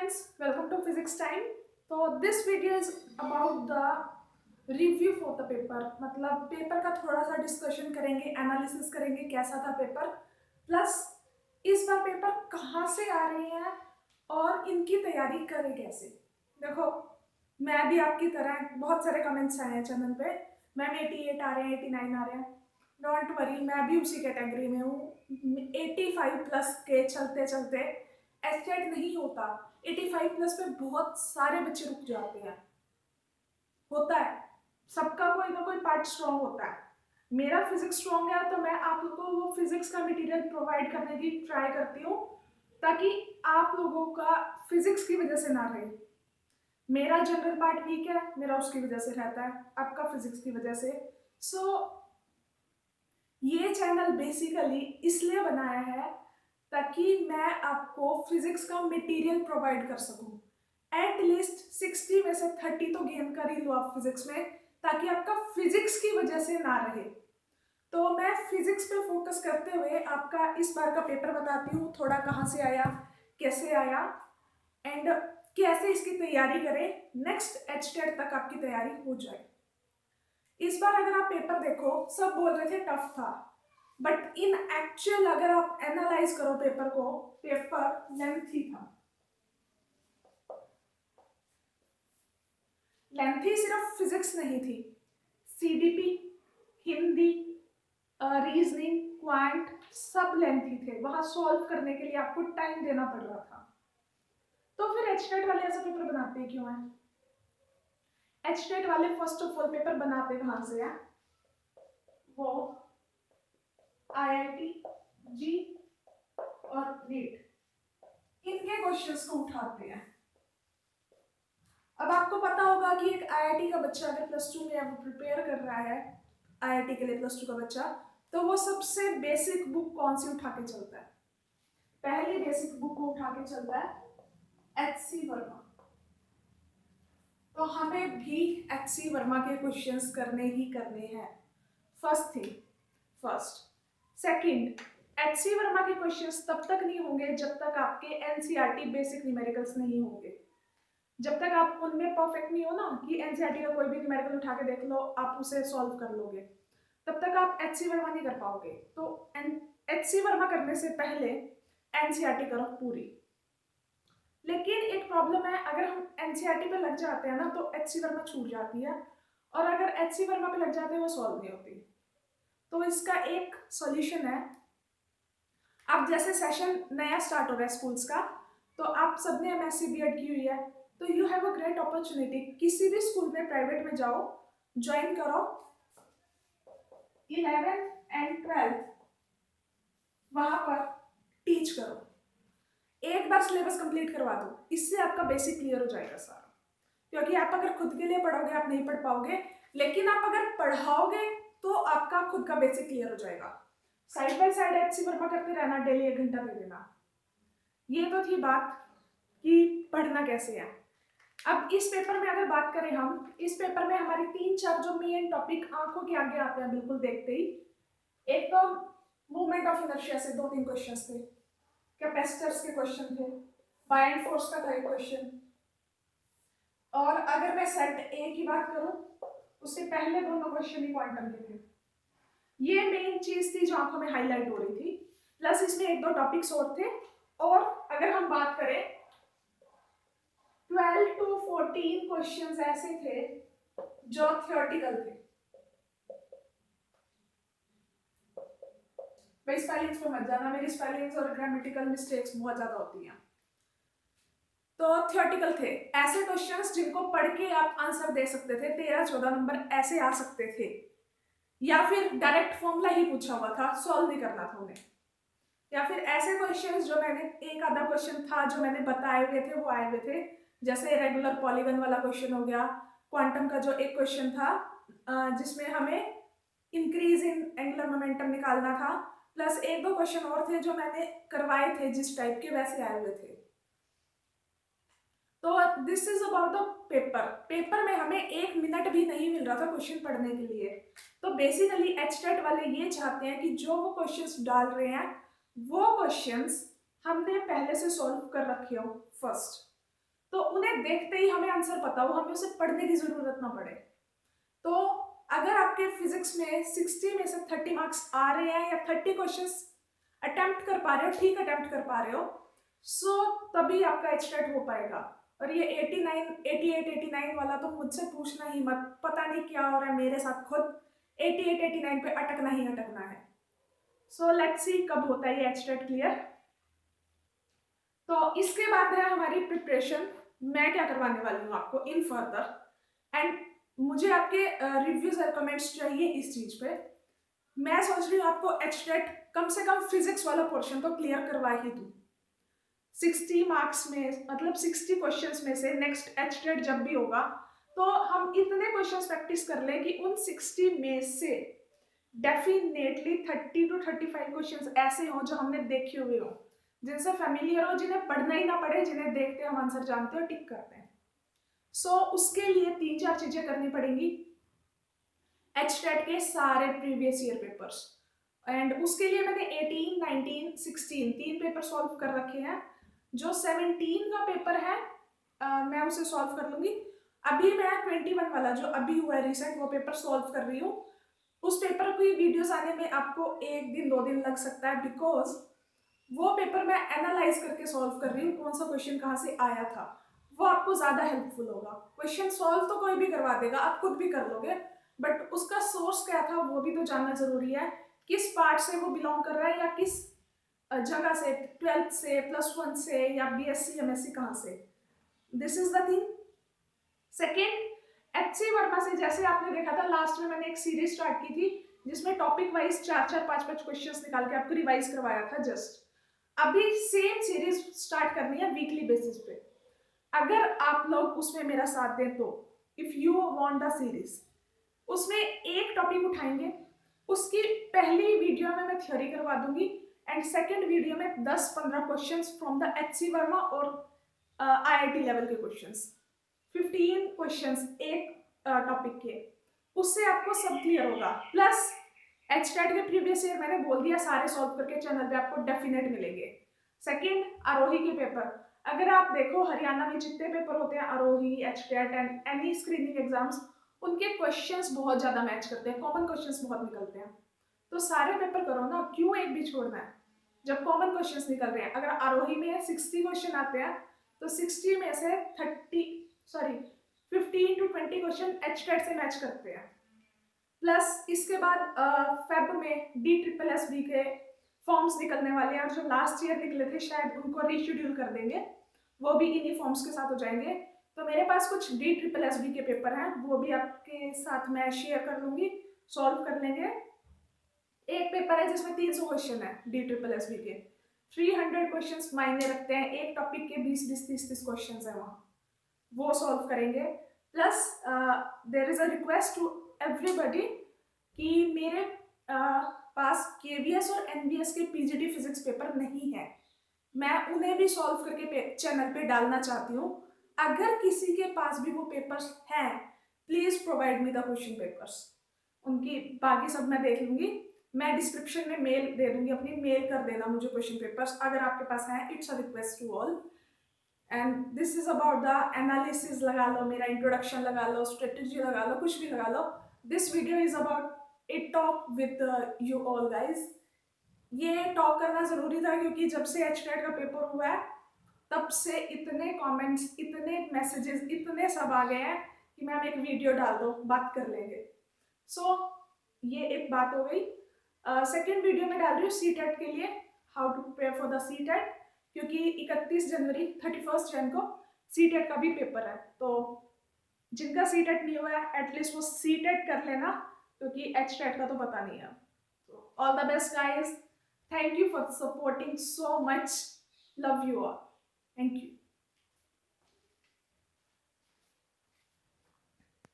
friends, welcome to physics time. तो this video is about the review for the paper. मतलब paper का थोड़ा सा डिस्कशन करेंगे, एनालिसिस करेंगे कैसा था पेपर, प्लस इस बार पेपर कहाँ से आ रहे हैं और इनकी तैयारी करें कैसे। देखो, मैं भी आपकी तरह बहुत सारे कमेंट्स आए हैं चैनल पे, मैम 88 आ रहे हैं, 89 आ रहे हैं। डोंट वरी, मैं भी उसी कैटेगरी में हूँ। 85 प्लस के चलते चलते एस्टेट नहीं होता। 85 प्लस पे बहुत सारे बच्चे रुक जाते हैं। होता है, सबका कोई ना कोई पार्ट स्ट्रॉन्ग होता है। मेरा फिजिक्स स्ट्रॉन्ग है तो मैं आप लोगों को वो फिजिक्स का मटेरियल प्रोवाइड करने की ट्राई करती हूँ ताकि आप लोगों का फिजिक्स की वजह से ना रहे। मेरा जनरल पार्ट वीक है, मेरा उसकी वजह से रहता है, आपका फिजिक्स की वजह से। ये चैनल बेसिकली इसलिए बनाया है ताकि मैं आपको फिजिक्स का मटेरियल प्रोवाइड कर सकूं। एटलीस्ट 60 में से 30 तो गेन कर ही लो आप फिजिक्स में, ताकि आपका फिजिक्स की वजह से ना रहे। तो मैं फिजिक्स पे फोकस करते हुए आपका इस बार का पेपर बताती हूँ, थोड़ा कहाँ से आया, कैसे आया एंड कैसे इसकी तैयारी करें, नेक्स्ट एचटेट तक आपकी तैयारी हो जाए। इस बार अगर आप पेपर देखो, सब बोल रहे थे टफ था, बट इन एक्चुअल अगर आप एनालाइज करो पेपर को, पेपर लेंथी था। लेंथी सिर्फ फिजिक्स नहीं थी, सीडीपी, हिंदी, रीजनिंग, क्वांट सब लेंथी थे। वहां सॉल्व करने के लिए आपको टाइम देना पड़ रहा था। तो फिर एचटेट वाले ऐसा पेपर बनाते क्यों हैं? एचटेट वाले फर्स्ट ऑफ ऑल पेपर बनाते कहां से हैं? वो आईआईटी, जी और नीट, इनके क्वेश्चंस को उठाते हैं। अब आपको पता होगा कि एक आईआईटी का बच्चा अगर प्लस 2 में अब प्रिपेयर कर रहा है, आईआईटी के लिए प्लस 2 का बच्चा, तो वो सबसे बेसिक बुक कौन सी उठा के चलता है? पहली बेसिक बुक को उठा के चलता है एचसी वर्मा। तो हमें भी एचसी वर्मा के क्वेश्चंस करने ही करने हैं। First thing first. Second, HC Verma के क्वेश्चंस तब तक नहीं होंगे जब तक आपके एनसीईआरटी बेसिक न्यूमेरिकल्स नहीं होंगे। जब तक आप उनमें परफेक्ट नहीं हो ना कि एनसीईआरटी का कोई भी न्यूमेरिकल उठा के देख लो, आप उसे सॉल्व कर लोगे, तब तक आप एचसी वर्मा नहीं कर पाओगे। तो एचसी वर्मा करने से पहले एनसीईआरटी करो पूरी। लेकिन एक प्रॉब्लम है, अगर हम एनसीईआरटी पे लग जाते हैं ना तो एचसी वर्मा छूट जाती है, और अगर एचसी वर्मा पे लग जाते हैं वो सॉल्व नहीं होती। तो इसका एक सॉल्यूशन है, अब जैसे सेशन नया स्टार्ट हो रहा है स्कूल्स का, तो आप सबने एमएससी बीएड की हुई है, तो you have a great opportunity. किसी भी स्कूल में प्राइवेट में जाओ, ज्वाइन करो, 11th एंड 12th वहां पर टीच करो, एक बार सिलेबस कंप्लीट करवा दो, इससे आपका बेसिक क्लियर हो जाएगा सारा। क्योंकि आप अगर खुद के लिए पढ़ोगे आप नहीं पढ़ पाओगे, लेकिन आप अगर पढ़ाओगे तो आपका खुद का बेसिक क्लियर हो जाएगा। Side by side HC Verma करते रहना, डेली 1 घंटा दे देना। ये तो थी बात कि पढ़ना कैसे है। अब इस पेपर में अगर बात करें हम, इस पेपर में हमारे 3-4 जो मेन टॉपिक आंखों के आगे आते हैं बिल्कुल देखते ही। एक तो मूवमेंट ऑफ इनर्शिया से 2-3 क्वेश्चंस थे, कैपेसिटर्स के क्वेश्चन थे, बाइंड फोर्स का था एक क्वेश्चन, और अगर मैं सेट ए की बात करूं, उससे पहले दोनों क्वेश्चन ही क्वांटम के थे। ये मेन चीज थी जो आंखों में हाईलाइट हो रही थी, प्लस इसमें 1-2 टॉपिक्स और थे। और अगर हम बात करें 12 to 14 क्वेश्चंस ऐसे थे जो थ्योरेटिकल थे। भाई स्पेलिंग्स पे मत जाना, मेरी स्पेलिंग्स और ग्रामेटिकल मिस्टेक्स बहुत ज्यादा होती हैं। तो थ्योरेटिकल थे, ऐसे क्वेश्चंस जिनको पढ़ के आप आंसर दे सकते थे, 13-14 नंबर ऐसे आ सकते थे, या फिर डायरेक्ट फॉर्मूला ही पूछा हुआ था, सॉल्व नहीं करना था उन्हें, या फिर ऐसे क्वेश्चंस जो मैंने एक आधा क्वेश्चन था जो मैंने बताए हुए थे वो आए हुए थे, जैसे रेगुलर पॉलीगन वाला क्वेश्चन हो गया, क्वांटम का जो एक क्वेश्चन था जिसमें हमें इंक्रीज इन एंगुलर मोमेंटम निकालना था, प्लस 1-2 क्वेश्चन और थे जो मैंने करवाए थे जिस टाइप के वैसे आए हुए थे। तो this is about the paper. Paper में हमें 1 मिनट भी नहीं मिल रहा था क्वेश्चन पढ़ने के लिए। तो बेसिकली एचटेट वाले ये चाहते हैं कि जो वो क्वेश्चंस डाल रहे हैं वो क्वेश्चंस हमने पहले से सॉल्व कर रखे हो फर्स्ट। तो उन्हें देखते ही हमें आंसर पता हो, हमें उसे पढ़ने की जरूरत ना पड़े। तो अगर आपके फिजिक्स में 60 में से 30 मार्क्स आ रहे हैं या 30 क्वेश्चंस अटेम्प्ट कर पा रहे हो, ठीक अटेम्प्ट कर पा रहे हो, सो तभी आपका एचटेट हो पाएगा। और ये 89, 88, 89 वाला तो मुझसे पूछना ही मत, पता नहीं क्या हो रहा है मेरे साथ खुद। 88, 89 पे अटकना ही अटकना है। सो लेट्स सी कब होता है ये एचटेट क्लियर। तो इसके बाद है हमारी प्रिपरेशन। मैं क्या करवाने वाली हूँ आपको इन फर्दर, एंड मुझे आपके रिव्यूज और कमेंट्स चाहिए इस चीज पे। मैं सोच रही हूँ आपको एचटेट कम से कम फिजिक्स वाला पोर्शन तो क्लियर करवा ही दूँ। 60 मार्क्स में, मतलब 60 क्वेश्चंस में से नेक्स्ट एचटेट जब भी होगा तो हम इतने क्वेश्चंस प्रैक्टिस कर लें कि उन 60 में से डेफिनेटली 30 to 35 क्वेश्चंस ऐसे हों जो हमने देखे हुए हों, जिनसे फैमिलियर हो, जिन्हें पढ़ना ही ना पड़े, जिन्हें देखते हम आंसर जानते हो, टिक करते हैं। सो उसके लिए 3-4 चीजें करनी पड़ेंगी। एचटेट के सारे प्रीवियस ईयर पेपर्स, एंड उसके लिए मैंने 18, 19, 16 3 पेपर सॉल्व कर रखे हैं। जो 17 का पेपर है मैं उसे सॉल्व कर लूंगी। अभी मैं 21 वाला जो अभी हुआ है रिसेंट, वो पेपर सॉल्व कर रही हूँ। उस पेपर की वीडियोस आने में आपको 1 दिन 2 दिन लग सकता है, बिकॉज वो पेपर मैं एनालाइज करके सॉल्व कर रही हूँ, कौन सा क्वेश्चन कहाँ से आया था। वो आपको ज्यादा हेल्पफुल होगा। क्वेश्चन सॉल्व तो कोई भी करवा देगा, आप खुद भी कर लोगे, बट उसका सोर्स क्या था वो भी तो जानना जरूरी है। किस पार्ट से वो बिलोंग कर रहा है, या किस जगह से, 12th से, +1 से, या BSc MSc कहाँ से। This is the thing. Second, HC Verma से जैसे आपने देखा था लास्ट में मैंने एक सीरीज स्टार्ट की थी जिसमें टॉपिक वाइज 4-4, 5-5 क्वेश्चंस निकाल के आपको रिवाइज करवाया था जस्ट। अभी सेम सीरीज स्टार्ट करनी है वीकली बेसिस पे। अगर आप लोग उसमें मेरा साथ दें तो, if you want the series, उसमें एक टॉपिक उठाएंगे, उसकी पहली वीडियो में मैं थ्योरी करवा दूंगी, एंड सेकंड वीडियो में 10-15 questions from the HC Verma और IIT लेवल के क्वेश्चंस, 15 क्वेश्चंस एक टॉपिक के, उससे आपको सब क्लियर होगा। प्लस एचटेट के प्रीवियस ईयर मैंने बोल दिया सारे सॉल्व करके चैनल पे आपको डेफिनेट मिलेंगे। सेकंड, आरोही के पेपर, अगर आप देखो हरियाणा में जितने पेपर होते हैं Arohi, HTET and any screening exams, उनके क्वेश्चंस बहुत ज्यादा मैच करते हैं, कॉमन क्वेश्चंस बहुत निकलते हैं। तो सारे पेपर करो ना, क्यों एक भी छोड़ना है जब कॉमन क्वेश्चंस निकल रहे हैं। अगर आरोही में 60 क्वेश्चन आते हैं तो 60 में से 15 to 20 क्वेश्चन एचटेट से मैच करते हैं। प्लस इसके बाद फेब में DSSB के फॉर्म्स निकलने वाले हैं, और जो लास्ट ईयर निकले थे शायद उनको रीशेड्यूल कर देंगे, वो भी इन्हीं फॉर्म्स के साथ हो जाएंगे। तो मेरे पास कुछ DSSB के पेपर हैं, वो भी आपके साथ मैं शेयर कर लूंगी, सॉल्व कर लेंगे। एक पेपर है जिसमें 300 क्वेश्चन है DSSB के, 300 क्वेश्चंस मायने रखते हैं, एक टॉपिक के 20-20, 30-30 क्वेश्चंस है वहाँ, वो सॉल्व करेंगे। Plus there is a request to everybody कि मेरे पास KVS और NVS के PGT फिजिक्स पेपर नहीं है, मैं उन्हें भी सॉल्व करके चैनल पे डालना चाहती हूँ। अगर किसी के पास भी वो पेपर्स हैं, please provide me the question papers. उनकी बाकी सब मैं देख लूंगी, मैं डिस्क्रिप्शन में मेल दे दूंगी अपनी, मेल कर देना मुझे क्वेश्चन पेपर्स अगर आपके पास है। It's a request to all, and this is about the analysis लगा लो, मेरा इंट्रोडक्शन लगा लो, स्ट्रेटेजी लगा लो, कुछ भी लगा लो। This video is about a talk with you all guys. ये टॉक करना जरूरी था क्योंकि जब से एचटेट का पेपर हुआ है तब से इतने कमेंट्स, इतने मैसेजेस, इतने सब आ गए हैं कि मैम एक वीडियो डाल दो, बात कर लेंगे। सो ये एक बात हो गई। सेकेंड वीडियो में डाल रही हूँ CTET के लिए, how to prepare for the CTET, क्योंकि 31 जनवरी 31 जन को CTET का भी पेपर है। तो जिनका CTET नहीं हुआ है एटलीस्ट वो CTET कर लेना, क्योंकि HTET का तो पता नहीं है। All the best guys, thank you for supporting so much, love you all, thank you.